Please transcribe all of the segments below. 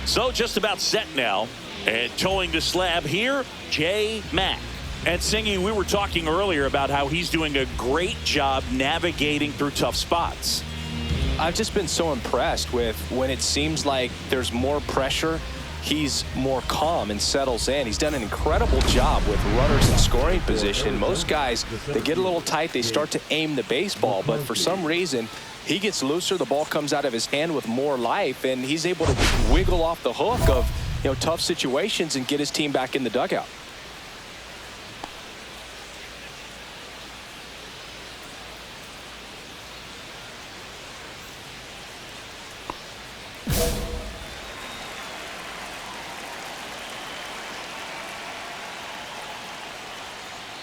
So just about set now. And towing the slab here, J. Mack. And Singy, we were talking earlier about how he's doing a great job navigating through tough spots. I've just been so impressed with when it seems like there's more pressure, he's more calm and settles in. He's done an incredible job with runners in scoring position. Most guys, they get a little tight, they start to aim the baseball, but for some reason, he gets looser, the ball comes out of his hand with more life, and he's able to wiggle off the hook of tough situations and get his team back in the dugout.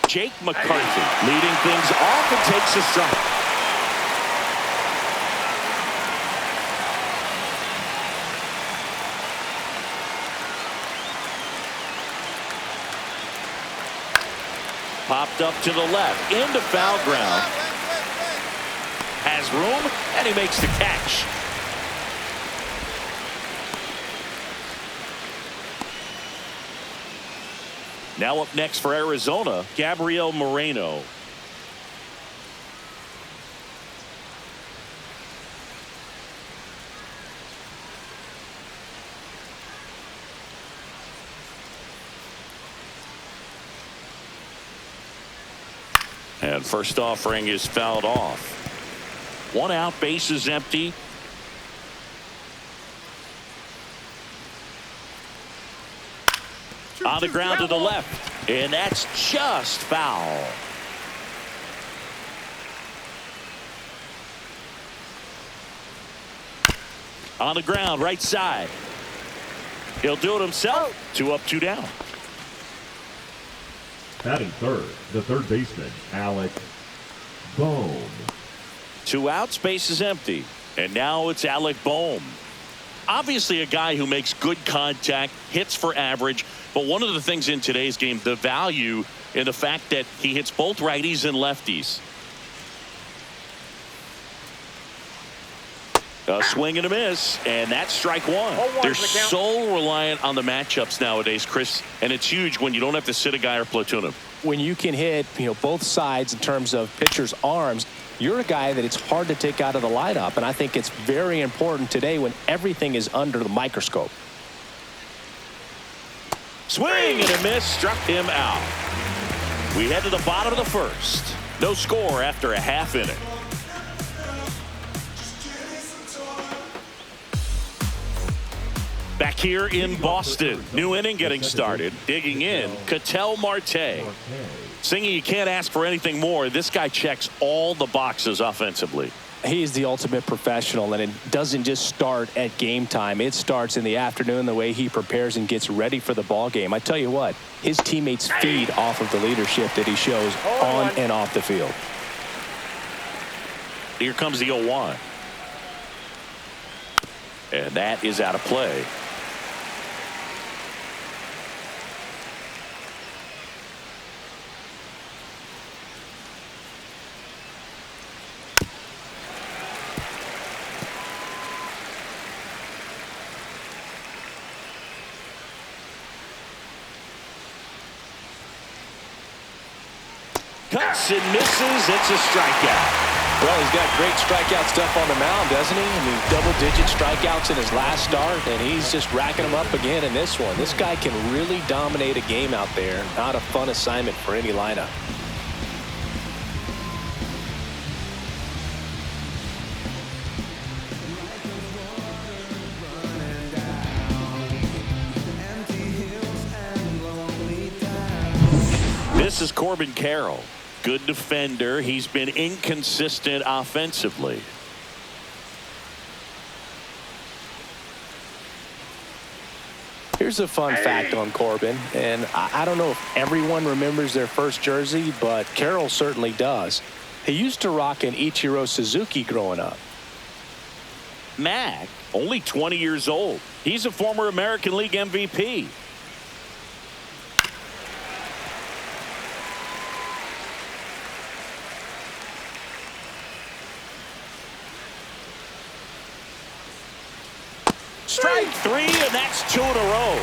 Jake McCarthy leading things off and takes a strike. Popped up to the left into foul ground. Has room and he makes the catch. Now up next for Arizona, Gabriel Moreno. And first offering is fouled off. 1 out, base is empty. On the ground to the left, and that's just foul. On the ground, right side. He'll do it himself. 2 up, 2 down. Batting third, the third baseman, Alec Bohm. 2 outs, base is empty. And now it's Alec Bohm. Obviously a guy who makes good contact, hits for average, but one of the things in today's game, the value in the fact that he hits both righties and lefties. A swing and a miss, and that's strike 1. They're so reliant on the matchups nowadays, Chris, and it's huge when you don't have to sit a guy or platoon him. When you can hit, both sides in terms of pitchers' arms, you're a guy that it's hard to take out of the lineup, and I think it's very important today when everything is under the microscope. Swing and a miss, struck him out. We head to the bottom of the first. No score after a half inning. Back here in Boston, new inning getting started. Digging in, Ketel Marte. Singy, you can't ask for anything more. This guy checks all the boxes offensively. He's the ultimate professional, and it doesn't just start at game time. It starts in the afternoon, the way he prepares and gets ready for the ball game. I tell you what, his teammates feed off of the leadership that he shows on and off the field. Here comes the 0-1. And that is out of play. Cuts and misses. It's a strikeout. Well, he's got great strikeout stuff on the mound, doesn't he? I mean, double-digit strikeouts in his last start, and he's just racking them up again in this one. This guy can really dominate a game out there. Not a fun assignment for any lineup. This is Corbin Carroll. Good defender. He's been inconsistent offensively. Here's a fun fact on Corbin, and I don't know if everyone remembers their first jersey, but Carroll certainly does. He used to rock an Ichiro Suzuki growing up. Mack, only 20 years old. He's a former American League MVP. Strike three, and that's 2 in a row.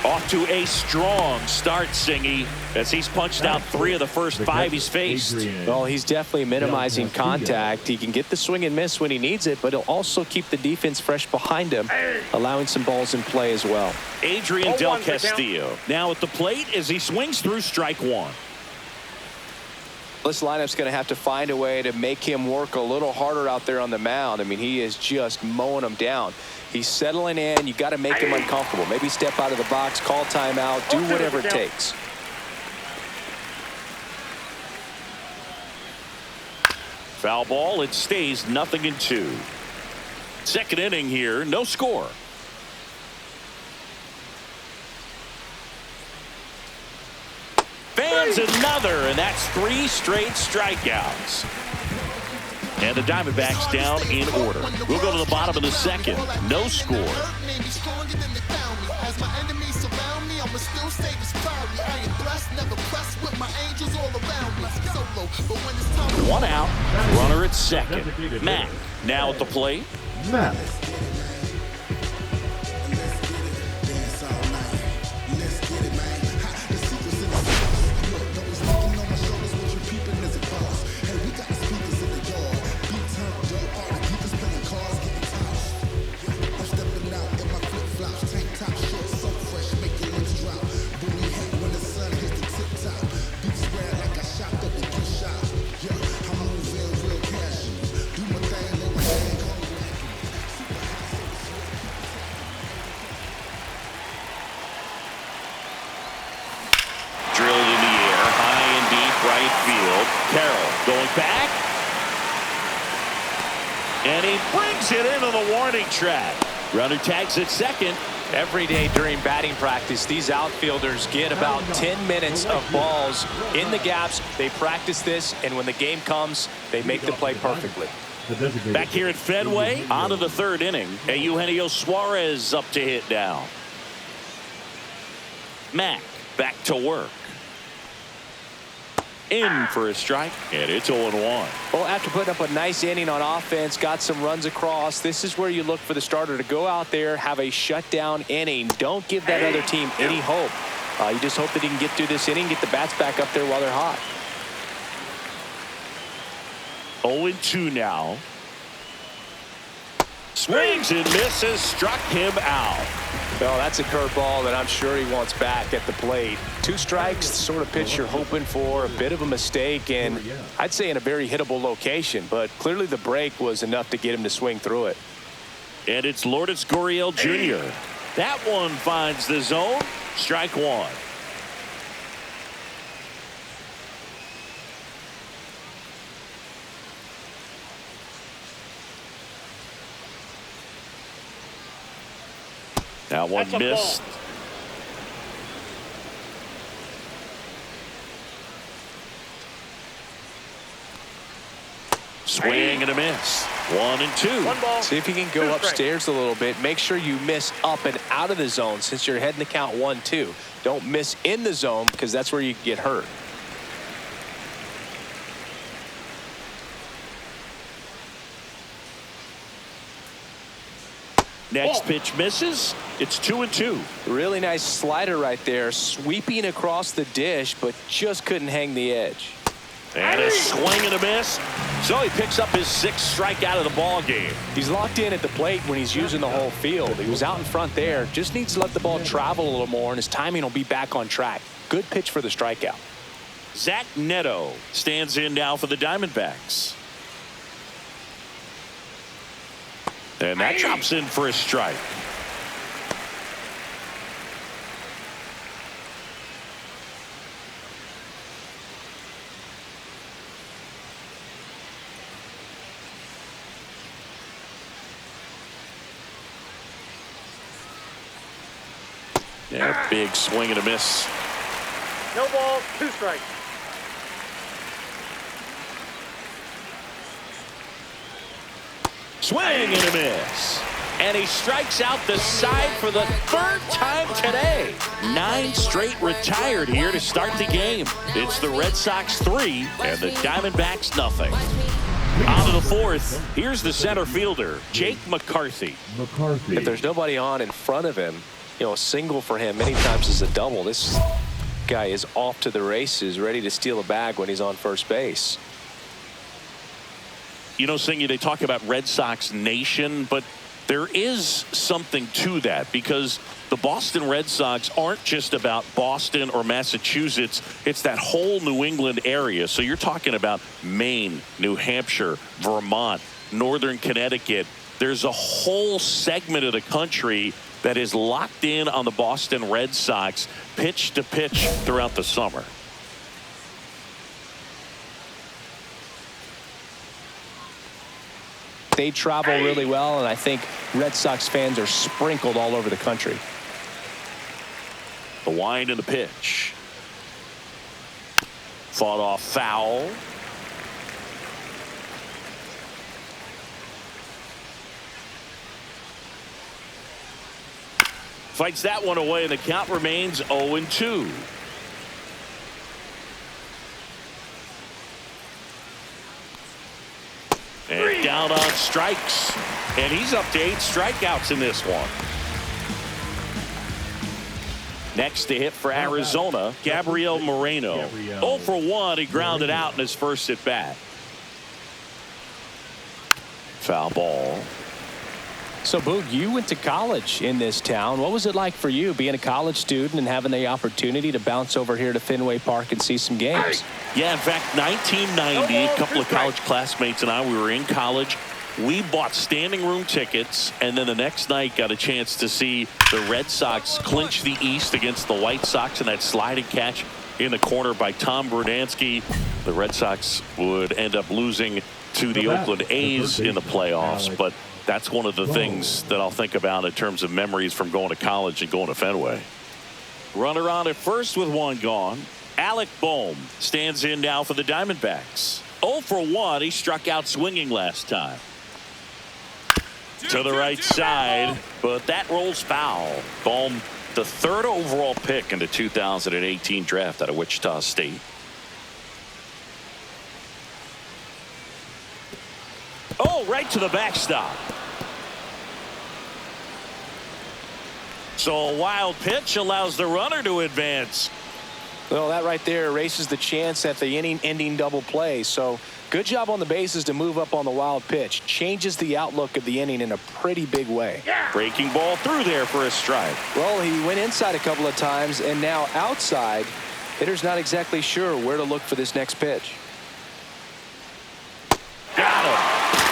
Off to a strong start, Singy, as he's punched out 3 of the first 5 he's faced. Well, he's definitely minimizing contact. He can get the swing and miss when he needs it, but he'll also keep the defense fresh behind him, allowing some balls in play as well. Adrian Del Castillo now at the plate as he swings through strike 1. This lineup's going to have to find a way to make him work a little harder out there on the mound. I mean, he is just mowing them down. He's settling in. You got to make him uncomfortable. Maybe step out of the box, call timeout, do whatever it takes. Foul ball. It stays 0-2. Second inning here, no score. Fans another, and that's 3 straight strikeouts. And the Diamondbacks down in order. We'll go to the bottom of the second. No score. 1 out. Runner at second. Matt now at the plate. Matt. Going back. And he brings it into the warning track. Runner tags at second. Every day during batting practice, these outfielders get about 10 minutes of balls in the gaps. They practice this, and when the game comes, they make the play perfectly. Back here at Fenway, on to the third inning. And Eugenio Suarez up to hit now. Mack back to work. In for a strike, and it's 0-1. Well, after putting up a nice inning on offense, got some runs across, this is where you look for the starter to go out there, have a shutdown inning. Don't give that other team any hope. You just hope that he can get through this inning, get the bats back up there while they're hot. 0-2 now. Swings and misses, struck him out. Well, that's a curveball that I'm sure he wants back at the plate. 2 strikes, the sort of pitch you're hoping for, a bit of a mistake, and I'd say in a very hittable location, but clearly the break was enough to get him to swing through it. And it's Lourdes Gurriel Jr. That one finds the zone. Strike 1. That one missed. Swing and a miss. 1-2. 1 ball. See if you can go upstairs a little bit. Make sure you miss up and out of the zone since you're heading to count 1-2. Don't miss in the zone because that's where you get hurt. Next pitch misses. It's 2-2. Really nice slider right there, sweeping across the dish, but just couldn't hang the edge. And a swing and a miss. So he picks up his 6th strikeout of the ball game. He's locked in at the plate when he's using the whole field. He was out in front there. Just needs to let the ball travel a little more, and his timing will be back on track. Good pitch for the strikeout. Zach Neto stands in now for the Diamondbacks. And that drops in for a strike. Yeah, big swing and a miss. No ball, 2 strikes. Swing and a miss. And he strikes out the side for the 3rd time today. 9 straight retired here to start the game. It's the Red Sox 3 and the Diamondbacks nothing. On to the fourth. Here's the center fielder, Jake McCarthy. If there's nobody on in front of him, you know, a single for him many times is a double. This guy is off to the races, ready to steal a bag when he's on first base. You know, Singy, they talk about Red Sox Nation, but there is something to that because the Boston Red Sox aren't just about Boston or Massachusetts. It's that whole New England area. So you're talking about Maine, New Hampshire, Vermont, Northern Connecticut. There's a whole segment of the country that is locked in on the Boston Red Sox pitch to pitch throughout the summer. They travel really well, and I think Red Sox fans are sprinkled all over the country. The wind and the pitch. Fought off foul. Fights that one away, and the count remains 0-2. And down on strikes. And he's up to 8 strikeouts in this one. Next to hit for Arizona, Gabriel Moreno. 0 for 1. He grounded out in his first at bat. Foul ball. So, Boog, you went to college in this town. What was it like for you being a college student and having the opportunity to bounce over here to Fenway Park and see some games? Yeah, in fact, 1990, a couple of college classmates and I, we were in college. We bought standing room tickets, and then the next night got a chance to see the Red Sox clinch the East against the White Sox in that sliding catch in the corner by Tom Brunansky. The Red Sox would end up losing to the Oakland A's in the playoffs, but that's one of the things that I'll think about in terms of memories from going to college and going to Fenway. Runner on at first with one gone. Alec Bohm stands in now for the Diamondbacks. 0 for 1. He struck out swinging last time. To the right side, but that rolls foul. Bohm, the 3rd overall pick in the 2018 draft out of Wichita State. Oh, right to the backstop. So a wild pitch allows the runner to advance. Well, that right there erases the chance at the inning-ending double play. So good job on the bases to move up on the wild pitch. Changes the outlook of the inning in a pretty big way. Breaking ball through there for a strike. Well, he went inside a couple of times, and now outside. Hitter's not exactly sure where to look for this next pitch. Got him.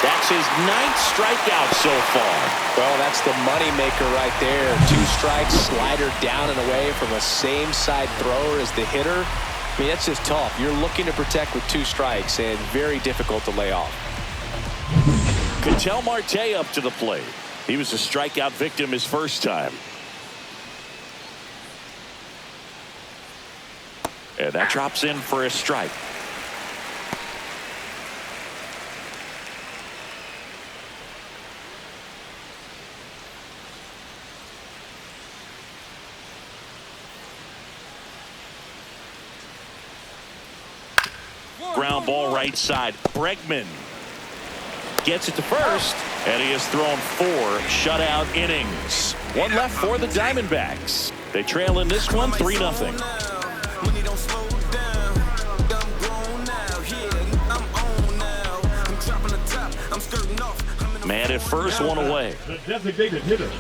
That's his 9th strikeout so far. Well, that's the moneymaker right there. 2 strikes, slider down and away from a same side thrower as the hitter. I mean, that's just tough. You're looking to protect with 2 strikes and very difficult to lay off. Ketel Marte up to the plate. He was a strikeout victim his first time. And that drops in for a strike. Ground ball right side. Bregman gets it to first, and he has thrown 4 shutout innings. One left for the Diamondbacks. They trail in this one 3-0. Man at first, one away. The designated hitter,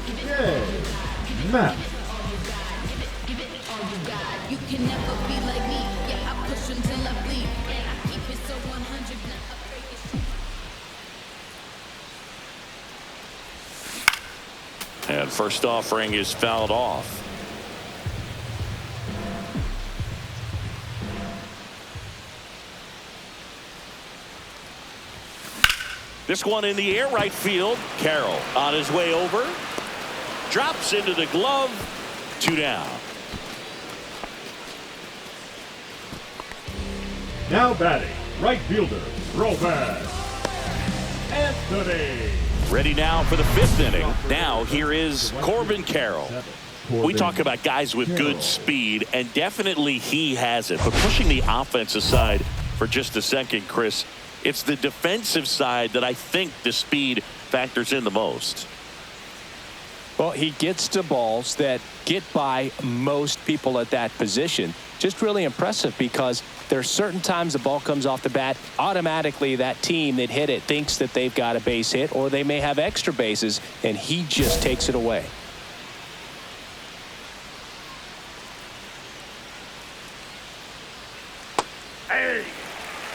Matt. You can never be like me. Yeah, I push until I bleed. And I keep it so 100. And first offering is fouled off. This one in the air, right field. Carroll on his way over. Drops into the glove. 2 down. Now batting, right fielder, throwback, Anthony. Ready now for the 5th inning. Now here is Corbin Carroll. We talk about guys with good speed, and definitely he has it. But pushing the offense aside for just a second, Chris, It's the defensive side that I think the speed factors in the most. Well, he gets to balls that get by most people at that position. Just really impressive because there are certain times the ball comes off the bat, automatically that team that hit it thinks that they've got a base hit or they may have extra bases, and he just takes it away. Hey.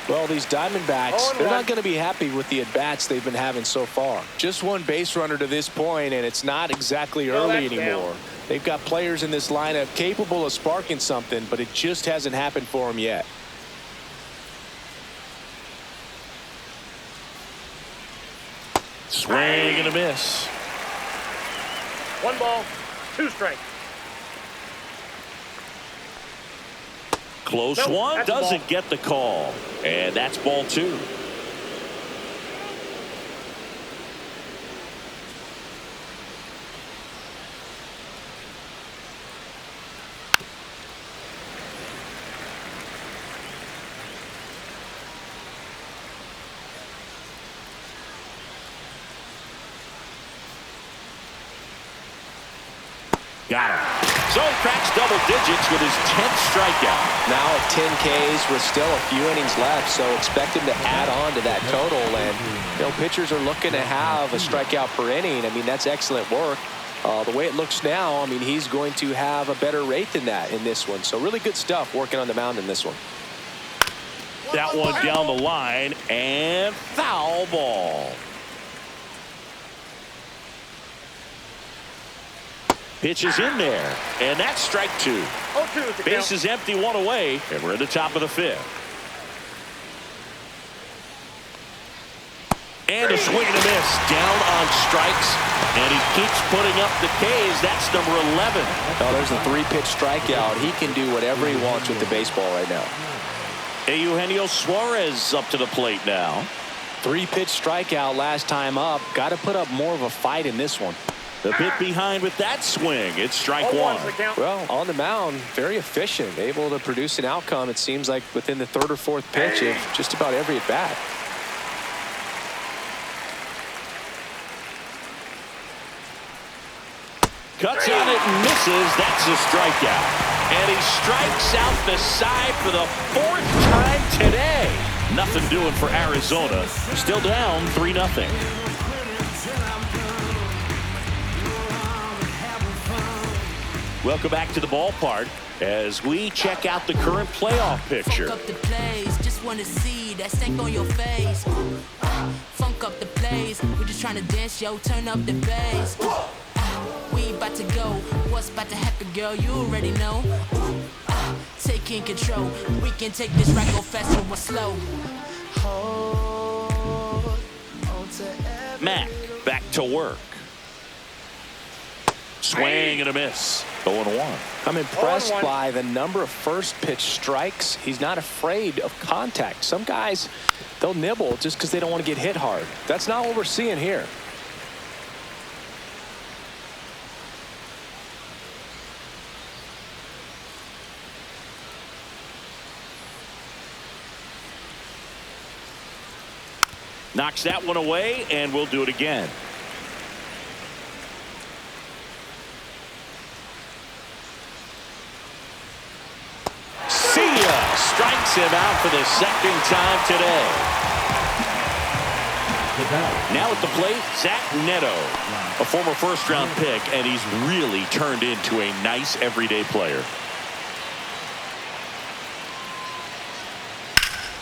Well, these Diamondbacks, they're not going to be happy with the at-bats they've been having so far. Just one base runner to this point, and it's not exactly early anymore. Down. They've got players in this lineup capable of sparking something, but it just hasn't happened for them yet. Swing and a miss. 1 ball, 2 strikes. Close Nope, one, that's a doesn't ball. get the call. And that's ball 2. Got him. So he cracks double digits with his 10th strikeout. Now at 10 Ks with still a few innings left, so expect him to add on to that total. And, pitchers are looking to have a strikeout per inning. I mean, that's excellent work. The way it looks now, I mean, he's going to have a better rate than that in this one. So really good stuff working on the mound in this one. That one down the line, and foul ball. Pitch is in there, and that's strike 2. 0-2 to Base count. is empty, 1 away, and we're in the top of the 5th. And a swing and a miss, down on strikes, and he keeps putting up the Ks. That's number 11. Oh, there's a 3-pitch strikeout. He can do whatever he wants with the baseball right now. Eugenio Suarez up to the plate now. 3-pitch strikeout last time up. Got to put up more of a fight in this one. The bit behind with that swing. It's strike 1. to count. Well, on the mound, very efficient, able to produce an outcome, it seems like, within the 3rd or 4th pitch of just about every at-bat. Cuts on it and misses. That's a strikeout. And he strikes out the side for the 4th time today. Nothing doing for Arizona. Still down 3-0. Welcome back to the ballpark as we check out the current playoff picture. Funk up the plays, just want to see that stank on your face. Funk up the plays, we just trying to dance, yo, turn up the bass. We about to go, what's about to happen, girl, you already know. Taking control, we can take this right, go fast or slow. Mac back to work. Swing and a miss. 0-1. I'm impressed 0-1. by the number of first pitch strikes. He's not afraid of contact. Some guys, they'll nibble just because they don't want to get hit hard. That's not what we're seeing here. Knocks that one away, and we'll do it again. See ya! Strikes him out for the 2nd time today. Now at the plate, Zach Neto, a former first-round pick, and he's really turned into a nice everyday player.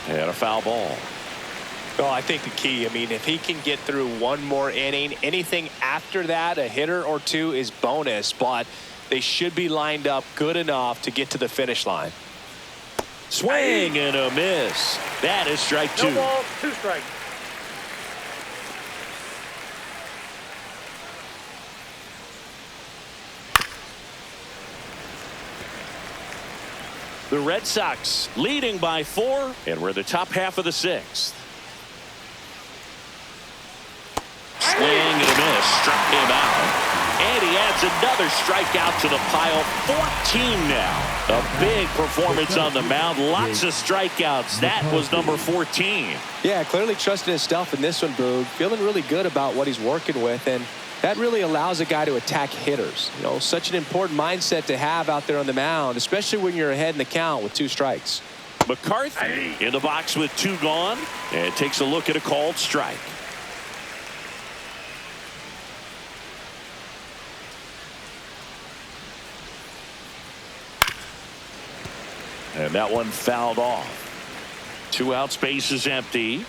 And a foul ball. Well, I think the key, I mean, if he can get through one more inning, anything after that, a hitter or 2 is bonus, but they should be lined up good enough to get to the finish line. Swing and a miss. That is strike 2. No ball, 2 strikes. The Red Sox leading by 4, and we're in the top half of the 6th. Swing and a miss, struck him out, and he adds adds another strikeout to the pile. 14 now. A big performance on the mound. Lots of strikeouts. That was number 14. Yeah, clearly trusting his stuff in this one, Boog. Feeling really good about what he's working with, and that really allows a guy to attack hitters. You know, such an important mindset to have out there on the mound, especially when you're ahead in the count with 2 strikes. McCarthy in the box with 2 gone, and takes a look at a called strike. And that one fouled off. 2 outs, base is empty.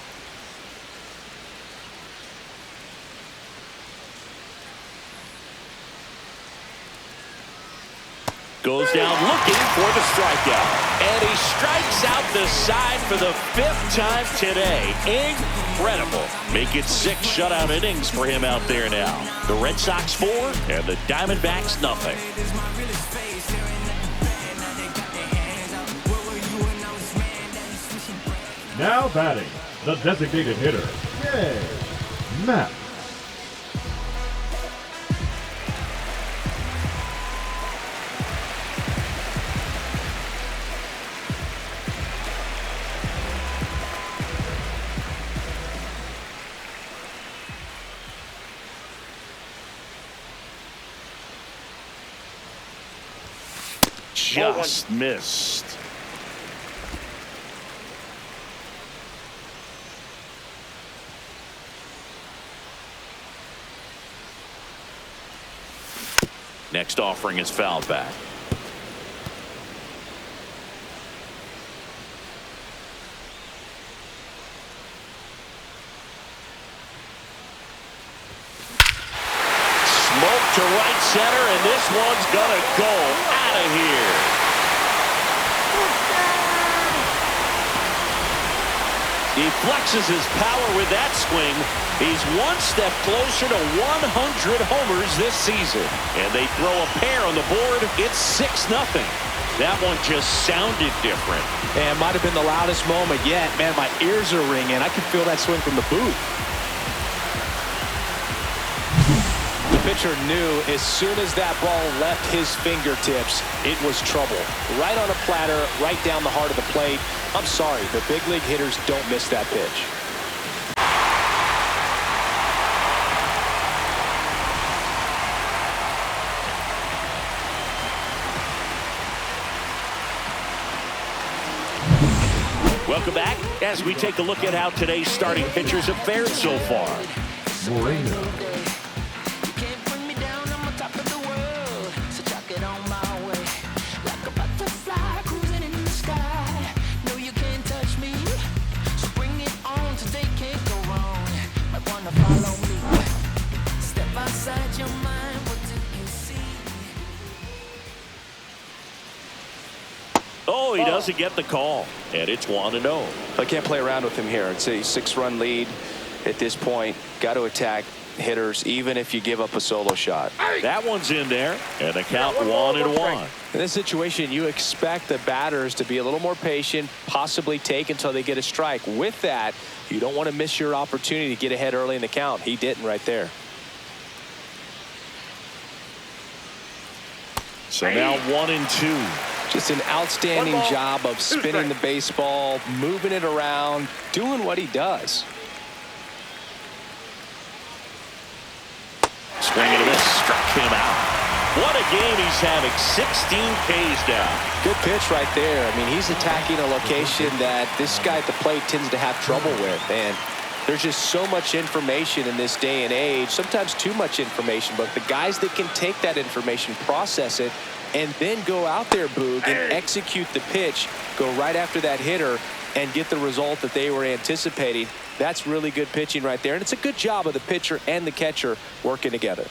Goes down looking for the strikeout. And he strikes out the side for the 5th time today. Incredible. Make it 6 shutout innings for him out there now. The Red Sox 4 and the Diamondbacks nothing. Now batting, the designated hitter, Matt. Just missed. Next offering is fouled back. Smoke to right center, and this one's gonna go out of here. He flexes his power with that swing. He's one step closer to 100 homers this season. And they throw a pair on the board. It's 6-0. That one just sounded different. And might have been the loudest moment yet. Man, my ears are ringing. I can feel that swing from the booth. The pitcher knew as soon as that ball left his fingertips, it was trouble. Right on a platter, right down the heart of the plate. I'm sorry, but big league hitters don't miss that pitch. Welcome back as we take a look at how today's starting pitchers have fared so far. Moreno. Oh, he doesn't get the call, and it's 1-0. I can't play around with him here. It's a 6-run lead at this point. Got to attack hitters, even if you give up a solo shot. That one's in there, and the count 1-1. In this situation, you expect the batters to be a little more patient, possibly take until they get a strike. With that, you don't want to miss your opportunity to get ahead early in the count. He didn't right there. So now 1-2. Just an outstanding job of spinning the baseball, moving it around, doing what he does. Swing and a miss, struck him out. What a game he's having. 16 Ks down. Good pitch right there. I mean, he's attacking a location that this guy at the plate tends to have trouble with. And there's just so much information in this day and age, sometimes too much information. But the guys that can take that information, process it, and then go out there, Boog, and execute the pitch, go right after that hitter, and get the result that they were anticipating. That's really good pitching right there. And it's a good job of the pitcher and the catcher working together.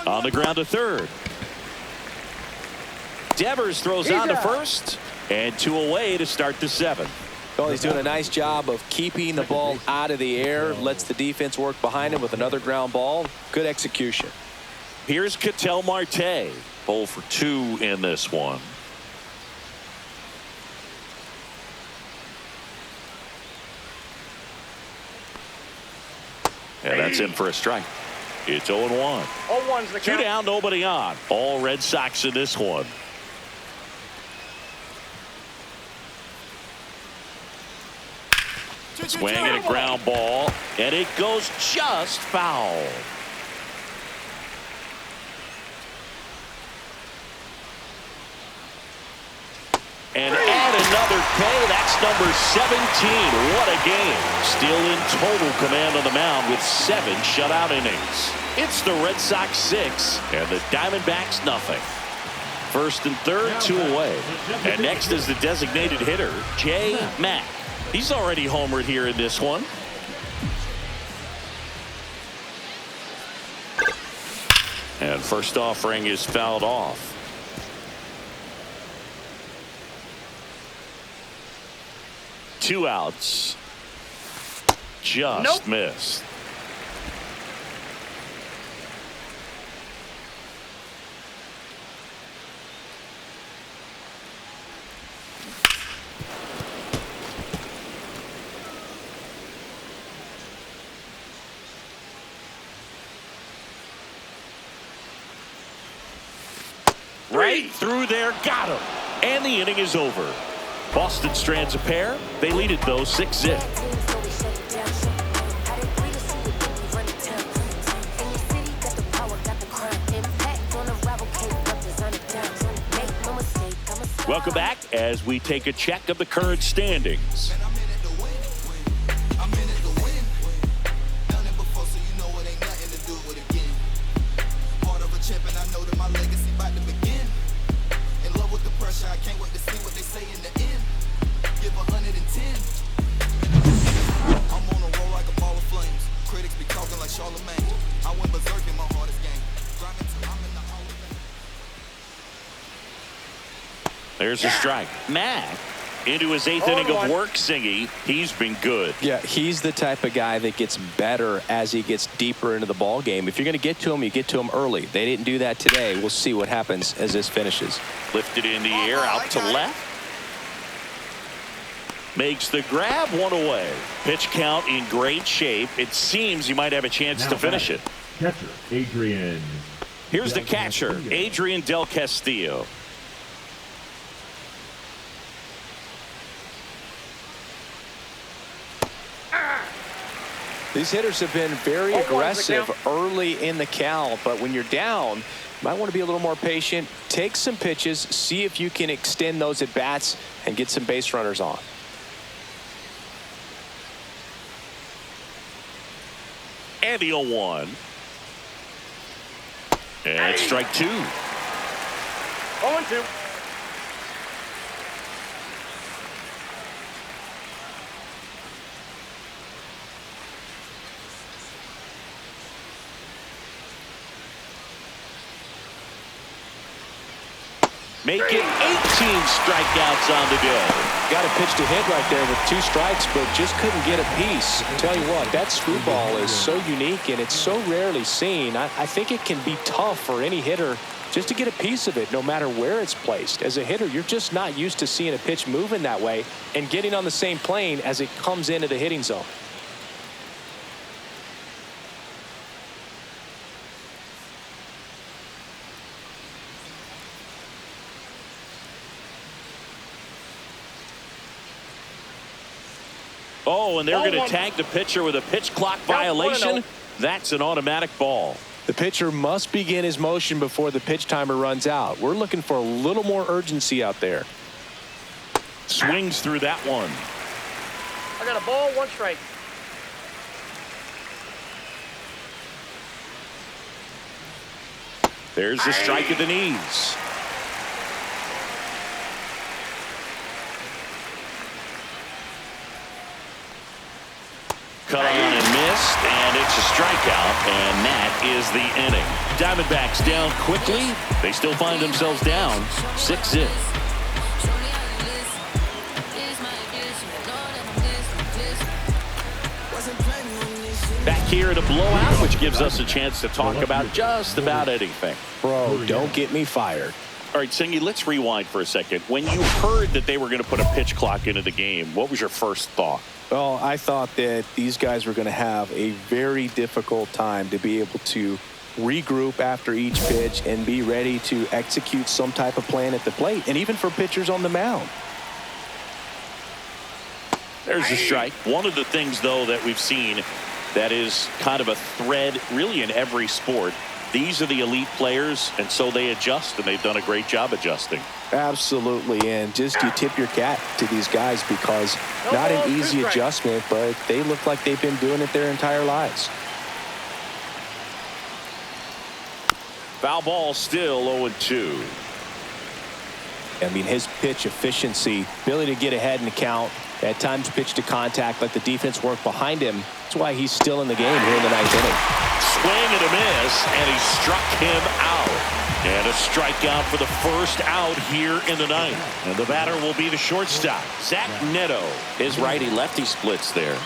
On the ground to third. Devers throws on to first, and 2 away to start the 7th. Well, he's doing a nice job of keeping the ball out of the air, lets the defense work behind him with another ground ball. Good execution. Here's Ketel Marte, 0 for 2 in this one. And that's in for a strike. It's 0-1. 0-1's the Two count. down, nobody on. All Red Sox in this one. Swing and a ground ball, and it goes just foul. And add another K. That's number 17. What a game. Still in total command on the mound with 7 shutout innings. It's the Red Sox 6 and the Diamondbacks nothing. First and third, 2 away. And next is the designated hitter, J. Mack. He's already homered here in this one. And first offering is fouled off. Two outs. Just missed. Right through there, got him. And the inning is over. Boston strands a pair. They lead it though 6-0. Welcome back as we take a check of the current standings. There's a strike. Mack into his 8th inning of work, Singy. He's been good. Yeah, he's the type of guy that gets better as he gets deeper into the ball game. If you're going to get to him, you get to him early. They didn't do that today. We'll see what happens as this finishes. Lifted in the air, out to left. Makes the grab, 1 away. Pitch count in great shape. It seems he might have a chance to finish it. Catcher, Adrian. Here's the catcher, Adrian Del Castillo. These hitters have been very aggressive early in the count, but when you're down, you might want to be a little more patient. Take some pitches, see if you can extend those at bats and get some base runners on. And the 0-1. And it's strike 2. 0-2. Make it 18 strikeouts on the day. Got a pitch to hit right there with 2 strikes, but just couldn't get a piece. Tell you what, that screwball is so unique and it's so rarely seen. I think it can be tough for any hitter just to get a piece of it, no matter where it's placed. As a hitter, you're just not used to seeing a pitch moving that way and getting on the same plane as it comes into the hitting zone. Oh, and they're going to tag the pitcher with a pitch clock violation. That's an automatic ball. The pitcher must begin his motion before the pitch timer runs out. We're looking for a little more urgency out there. Swings through that one. I got a ball, 1 strike. There's the strike at the knees. Cut on and missed, and it's a strikeout, and that is the inning. Diamondbacks down quickly. They still find themselves down 6-0. Back here at a blowout, which gives us a chance to talk about just about anything. Bro, don't get me fired. All right, Singy, let's rewind for a second. When you heard that they were going to put a pitch clock into the game, what was your first thought? Well, I thought that these guys were going to have a very difficult time to be able to regroup after each pitch and be ready to execute some type of plan at the plate, and even for pitchers on the mound. There's a strike. One of the things, though, that we've seen that is kind of a thread really in every sport, these are the elite players, and so they adjust, and they've done a great job adjusting. Absolutely, and just you tip your cap to these guys because not an easy adjustment, but they look like they've been doing it their entire lives. Foul ball, still 0-2. I mean, his pitch efficiency, ability to get ahead in the count, at times pitch to contact, let the defense work behind him. That's why he's still in the game here in the ninth inning. Swing and a miss, and he struck him out. And a strikeout for the first out here in the ninth. And the batter will be the shortstop, Zach Neto. His righty-lefty splits there.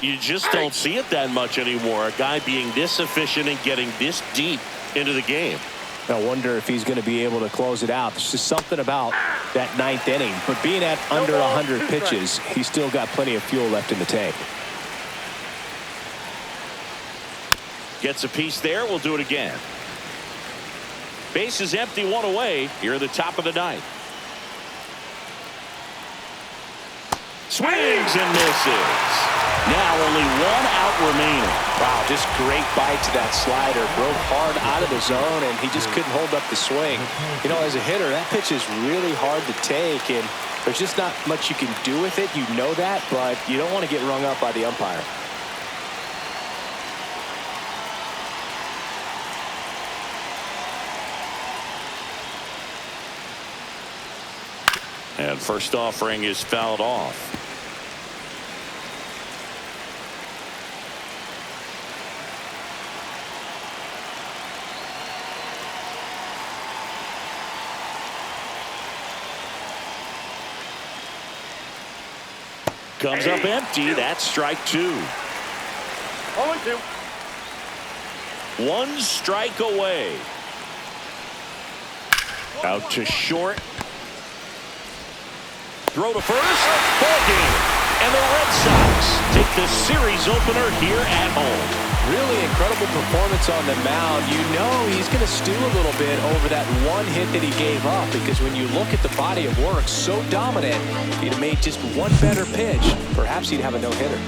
You just don't see it that much anymore. A guy being this efficient and getting this deep into the game. I wonder if he's going to be able to close it out. There's just something about that ninth inning. But being at under 100 pitches, he's still got plenty of fuel left in the tank. Gets a piece there. We'll do it again. Base is empty, one away. Here at the top of the ninth. Swings and misses. Now only one out remaining. Wow, just great bite to that slider. Broke hard out of the zone, and he just couldn't hold up the swing. You know, as a hitter, that pitch is really hard to take, and there's just not much you can do with it. You know that, but you don't want to get rung up by the umpire. And first offering is fouled off. Comes up empty. That's strike two. 0-2. One strike away. Out to short. Throw to first. Ball game. And the Red Sox take the series opener here at home. Really incredible performance on the mound. You know he's going to stew a little bit over that one hit that he gave up, because when you look at the body of work, so dominant, if he'd have made just one better pitch, perhaps he'd have a no-hitter.